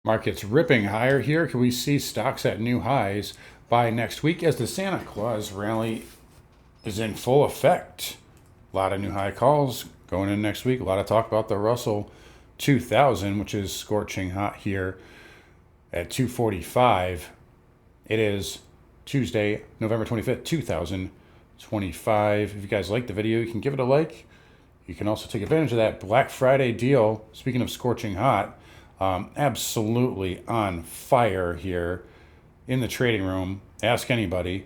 Market's ripping higher here. Can we see stocks at new highs by next week as the Santa Claus rally is in full effect? A lot of new high calls going in next week. A lot of talk about the Russell 2000, which is scorching hot here at 245. It is Tuesday, November 25th, 2025. If you guys like the video, you can give it a like. You can also take advantage of that Black Friday deal. Speaking of scorching hot, absolutely on fire here in the trading room. Ask anybody.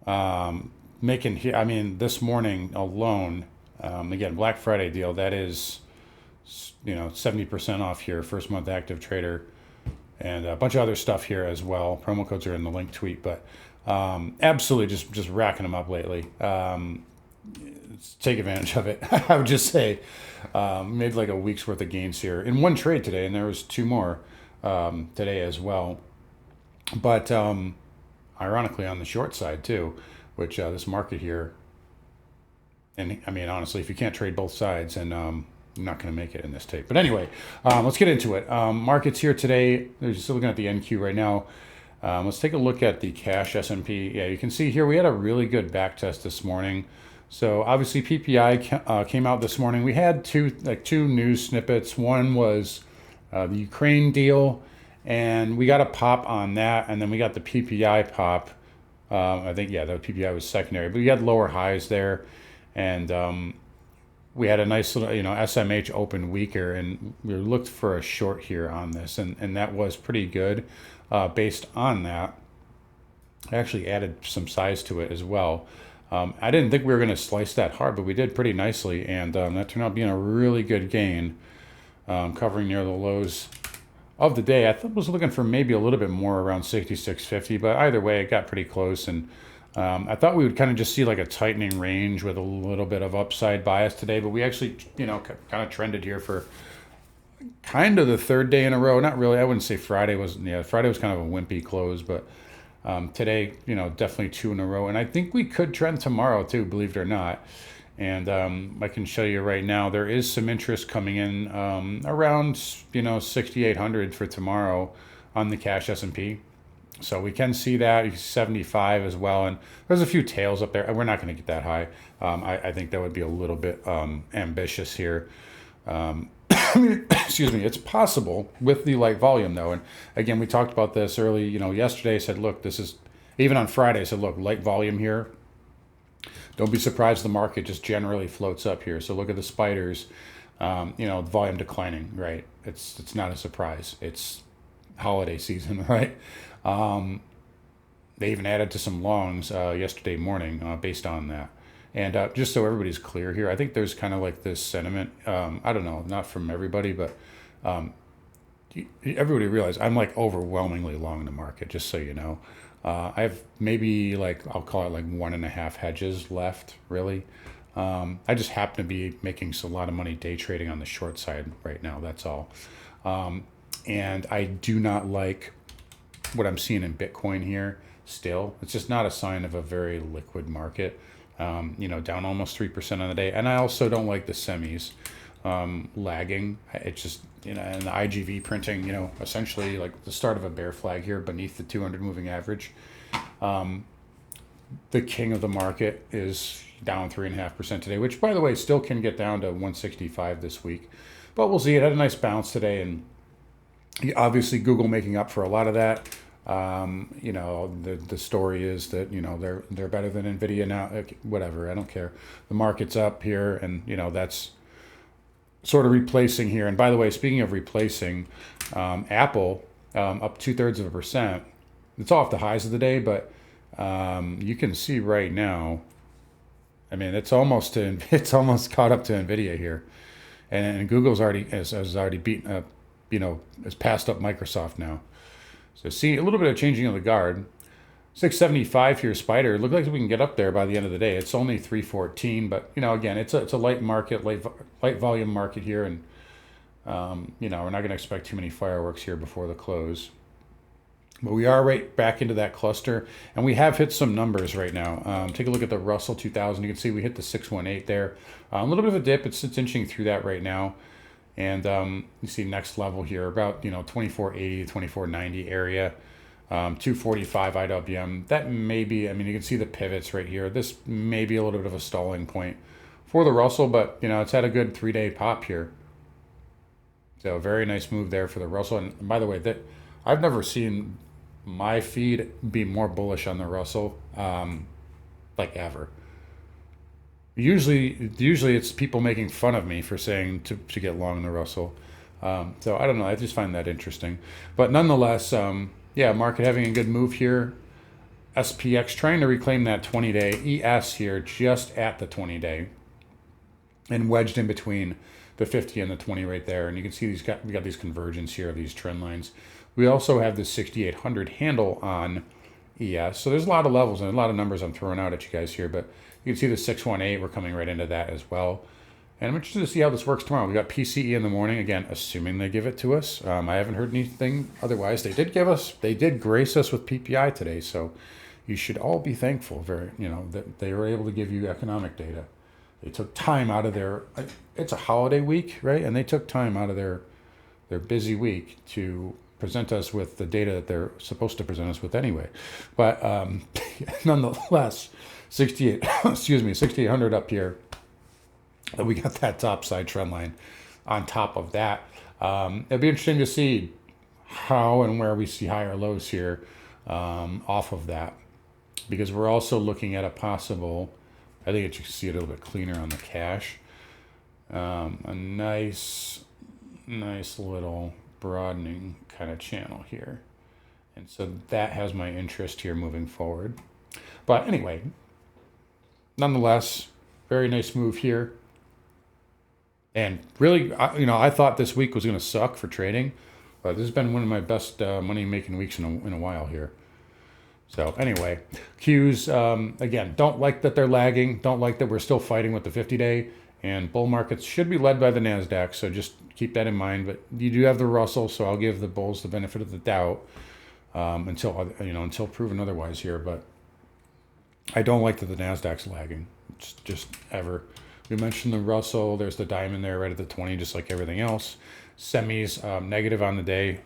I mean, this morning alone, again, Black Friday deal, that is, 70% off here, first month active trader, and a bunch of other stuff here as well. Promo codes are in the link tweet, but absolutely just racking them up lately. Take advantage of it. I would just say made like a week's worth of gains here in one trade today, and there was two more today as well. But ironically, on the short side too, which this market here, and I mean honestly, if you can't trade both sides, and you're not going to make it in this tape. But anyway, let's get into it. Markets here today. They're still looking at the NQ right now. Let's take a look at the cash S&P. Yeah, you can see here we had a really good back test this morning. So obviously PPI came out this morning. We had two news snippets. One was the Ukraine deal, and we got a pop on that, and then we got the PPI pop. I think the PPI was secondary, but we had lower highs there, and we had a nice little SMH open weaker, and we looked for a short here on this, and that was pretty good based on that. I actually added some size to it as well. I didn't think we were going to slice that hard, but we did pretty nicely, and that turned out being a really good gain, covering near the lows of the day. I was looking for maybe a little bit more around 66.50, but either way, it got pretty close, and I thought we would kind of just see like a tightening range with a little bit of upside bias today, but we actually, kind of trended here for kind of the third day in a row. Not really. I wouldn't say Friday was kind of a wimpy close, but today, definitely two in a row. And I think we could trend tomorrow too, believe it or not. And I can show you right now, there is some interest coming in around, 6,800 for tomorrow on the cash S&P. So we can see that 75 as well. And there's a few tails up there. We're not going to get that high. I think that would be a little bit ambitious here. Excuse me, it's possible with the light volume though. And again, we talked about this early, yesterday. I said, look, this is, even on Friday, I said, look, light volume here. Don't be surprised the market just generally floats up here. So look at the spiders, volume declining, right? It's not a surprise. It's holiday season, right? They even added to some longs yesterday morning based on that. And just so everybody's clear here, I think there's kind of like this sentiment. I don't know, not from everybody, but everybody realize I'm like overwhelmingly long the market, just so you know. I have maybe I'll call it like 1.5 hedges left, really. I just happen to be making a lot of money day trading on the short side right now, that's all. And I do not like what I'm seeing in Bitcoin here still. It's just not a sign of a very liquid market. Down almost 3% on the day. And I also don't like the semis lagging. It's just, and the IGV printing, essentially like the start of a bear flag here beneath the 200 moving average. The king of the market is down 3.5% today, which by the way, still can get down to 165 this week. But we'll see. It had a nice bounce today, and obviously Google making up for a lot of that. The story is that they're better than Nvidia now. Whatever, I don't care. The market's up here, and that's sort of replacing here. And by the way, speaking of replacing, Apple up 2/3%. It's off the highs of the day, but you can see right now. I mean, it's almost caught up to Nvidia here, and Google's has already beaten has passed up Microsoft now. So see a little bit of changing of the guard. 675 here, Spider. Look like we can get up there by the end of the day. It's only 314, but again, it's a light market, light volume market here, and we're not going to expect too many fireworks here before the close. But we are right back into that cluster, and we have hit some numbers right now. Take a look at the Russell 2000. You can see we hit the 618 there. A little bit of a dip. It's inching through that right now. And you see next level here about 2480 2490 area, 245 IWM. That may be, I mean, you can see the pivots right here. This may be a little bit of a stalling point for the Russell, but it's had a good 3-day pop here. So very nice move there for the Russell. And by the way, that I've never seen my feed be more bullish on the Russell, like ever. Usually it's people making fun of me for saying to get long in the Russell. So I don't know. I just find that interesting. But nonetheless, yeah, market having a good move here. SPX trying to reclaim that 20-day. ES here just at the 20-day. And wedged in between the 50 and the 20 right there. And you can see we got these convergence here of these trend lines. We also have this 6,800 handle on ES. So there's a lot of levels and a lot of numbers I'm throwing out at you guys here. But you can see the 618. We're coming right into that as well. And I'm interested to see how this works tomorrow. We got PCE in the morning, again, assuming they give it to us. I haven't heard anything otherwise. They did grace us with PPI today. So you should all be thankful that they were able to give you economic data. They took time out of it's a holiday week, right? And they took time out of their busy week to present us with the data that they're supposed to present us with anyway. But nonetheless, 6,800 up here. We got that top side trend line on top of that. It'll be interesting to see how and where we see higher lows here off of that, because we're also looking at a possible, I think you can see it a little bit cleaner on the cash. A nice little broadening kind of channel here. And so that has my interest here moving forward. But anyway, nonetheless, very nice move here. And really, I thought this week was going to suck for trading, but this has been one of my best money-making weeks in a while here. So anyway, Qs, again, don't like that they're lagging. Don't like that we're still fighting with the 50-day. And bull markets should be led by the NASDAQ, so just keep that in mind. But you do have the Russell, so I'll give the bulls the benefit of the doubt until proven otherwise here. But I don't like that the NASDAQ's lagging. It's just ever. We mentioned the Russell. There's the diamond there right at the 20, just like everything else. Semis, negative on the day.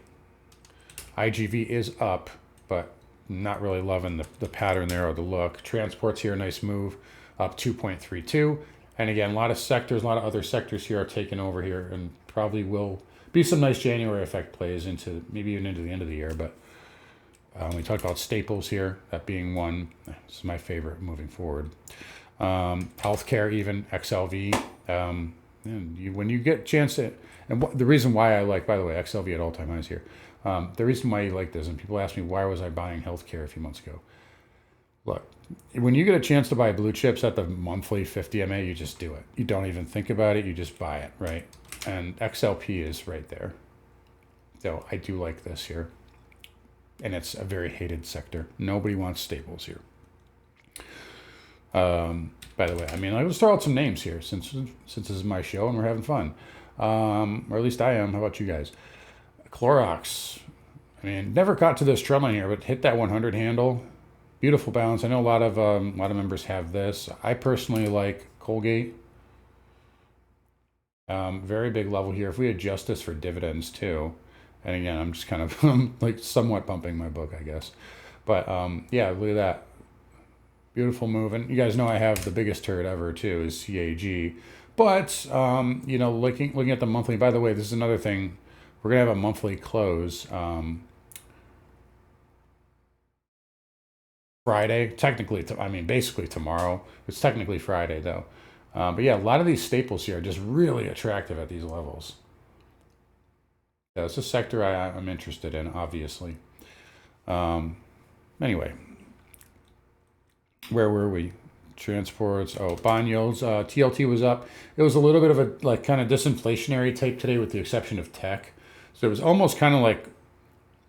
IGV is up, but not really loving the pattern there or the look. Transports here, nice move, up 2.32. And again, a lot of other sectors here are taking over here, and probably will be some nice January effect plays into maybe even into the end of the year. But we talked about staples here, that being one. This is my favorite moving forward. Healthcare, even XLV. When you get a chance to, and the reason why I like, by the way, XLV at all-time highs here. The reason why you like this, and people ask me why was I buying healthcare a few months ago. Look, when you get a chance to buy blue chips at the monthly 50 MA, you just do it. You don't even think about it. You just buy it, right? And XLP is right there. So I do like this here. And it's a very hated sector. Nobody wants staples here. By the way, I mean, let's throw out some names here since this is my show and we're having fun. Or at least I am. How about you guys? Clorox. I mean, never got to this trend line here, but hit that 100 handle. Beautiful balance. I know a lot of members have this. I personally like Colgate. Very big level here. If we adjust this for dividends too, and again, I'm just kind of like somewhat bumping my book, I guess. But yeah, look at that. Beautiful move. And you guys know I have the biggest turret ever too, is CAG. But looking at the monthly. By the way, this is another thing. We're gonna have a monthly close. Friday, technically, basically tomorrow. It's technically Friday though. But yeah, a lot of these staples here are just really attractive at these levels. Yeah, it's a sector I'm interested in, obviously. Anyway, where were we? Transports. Oh, bond yields. TLT was up. It was a little bit of a kind of disinflationary tape today, with the exception of tech. So it was almost kind of like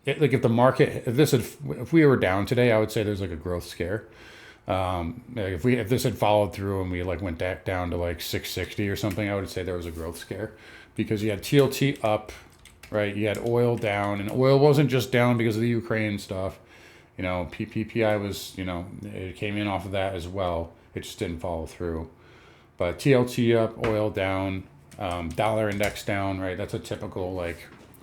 if the market, if we were down today, I would say there's like a growth scare. If this had followed through and we went back down to 660 or something, I would say there was a growth scare, because you had TLT up, right? You had oil down, and oil wasn't just down because of the Ukraine stuff. PPI was, it came in off of that as well. It just didn't follow through. But TLT up, oil down. Dollar index down, right? That's a typical like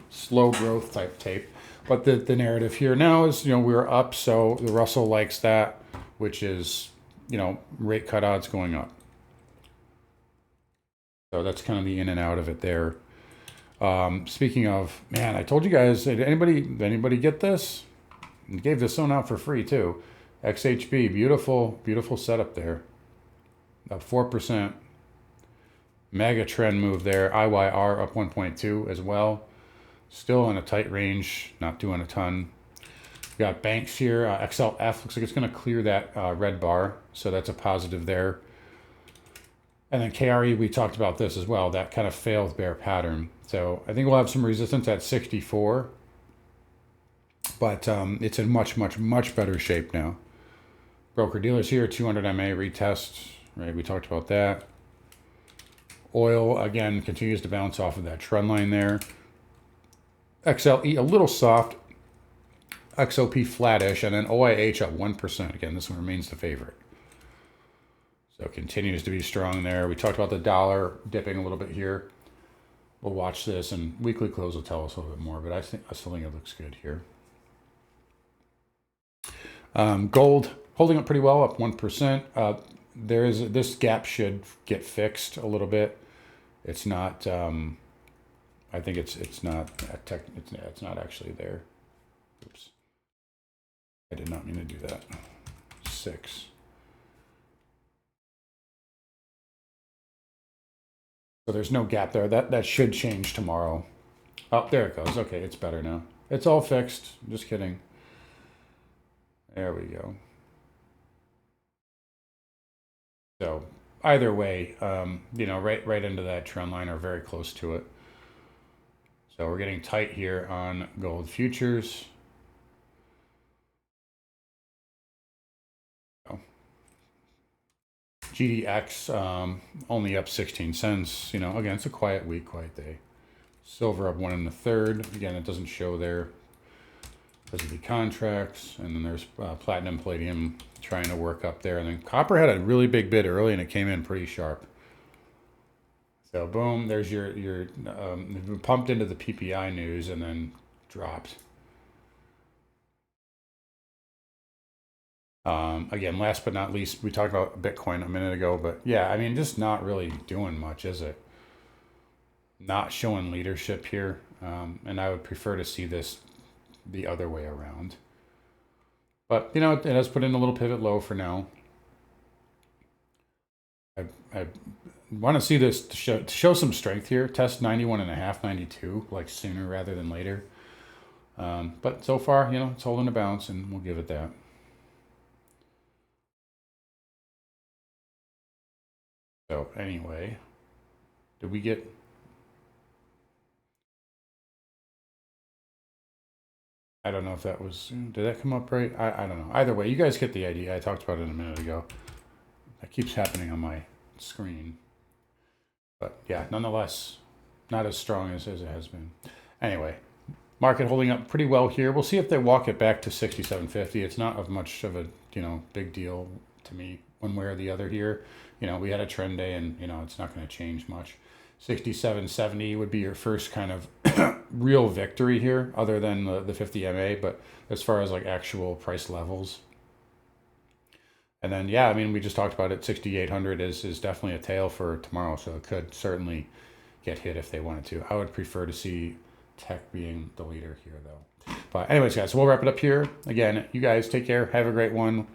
slow growth type tape. But the narrative here now is, we're up, so the Russell likes that, which is, rate cut odds going up. So that's kind of the in and out of it there. Speaking of, man, I told you guys, did anybody get this? I gave this one out for free too. XHB, beautiful setup there. Up 4%. Mega trend move there. IYR up 1.2 as well. Still in a tight range, not doing a ton. We got banks here. XLF looks like it's going to clear that red bar, so that's a positive there. And then KRE, we talked about this as well, that kind of failed bear pattern. So I think we'll have some resistance at 64, but it's in much better shape now. Broker dealers here, 200 MA retest, right? We talked about that. Oil, again, continues to bounce off of that trend line there. XLE, a little soft. XOP flattish, and then OIH at 1%. Again, this one remains the favorite. So it continues to be strong there. We talked about the dollar dipping a little bit here. We'll watch this, and weekly close will tell us a little bit more, but I still think it looks good here. Gold holding up pretty well, up 1%. This gap should get fixed a little bit. It's not. I think it's not it's not actually there. Oops. I did not mean to do that. 6. So there's no gap there. That should change tomorrow. Oh, there it goes. Okay, it's better now. It's all fixed. Just kidding. There we go. So either way, right into that trend line or very close to it. So we're getting tight here on gold futures. GDX only up 16 cents. Again, it's a quiet week, quiet day. Silver up 1 1/3. Again, it doesn't show there because of the contracts. And then there's platinum, palladium trying to work up there. And then copper had a really big bid early, and it came in pretty sharp. So boom, there's your pumped into the PPI news and then dropped. Again, last but not least, we talked about Bitcoin a minute ago, but yeah, I mean, just not really doing much, is it? Not showing leadership here, and I would prefer to see this the other way around. But, it has put in a little pivot low for now. I want to see this to show some strength here. Test 91.5, 92, like sooner rather than later. But so far, it's holding a bounce, and we'll give it that. So anyway, did we get... I don't know if that was... Did that come up right? I don't know. Either way, you guys get the idea. I talked about it a minute ago. That keeps happening on my screen. But yeah, nonetheless, not as strong as it has been. Anyway, market holding up pretty well here. We'll see if they walk it back to 67.50. It's not of much of a, big deal to me one way or the other here. We had a trend day, and, it's not going to change much. 67.70 would be your first kind of real victory here, other than the 50 MA, but as far as like actual price levels. And then, yeah, I mean, we just talked about it. 6,800 is definitely a tail for tomorrow, so it could certainly get hit if they wanted to. I would prefer to see tech being the leader here, though. But anyways, guys, so we'll wrap it up here. Again, you guys take care. Have a great one.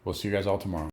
We'll see you guys all tomorrow.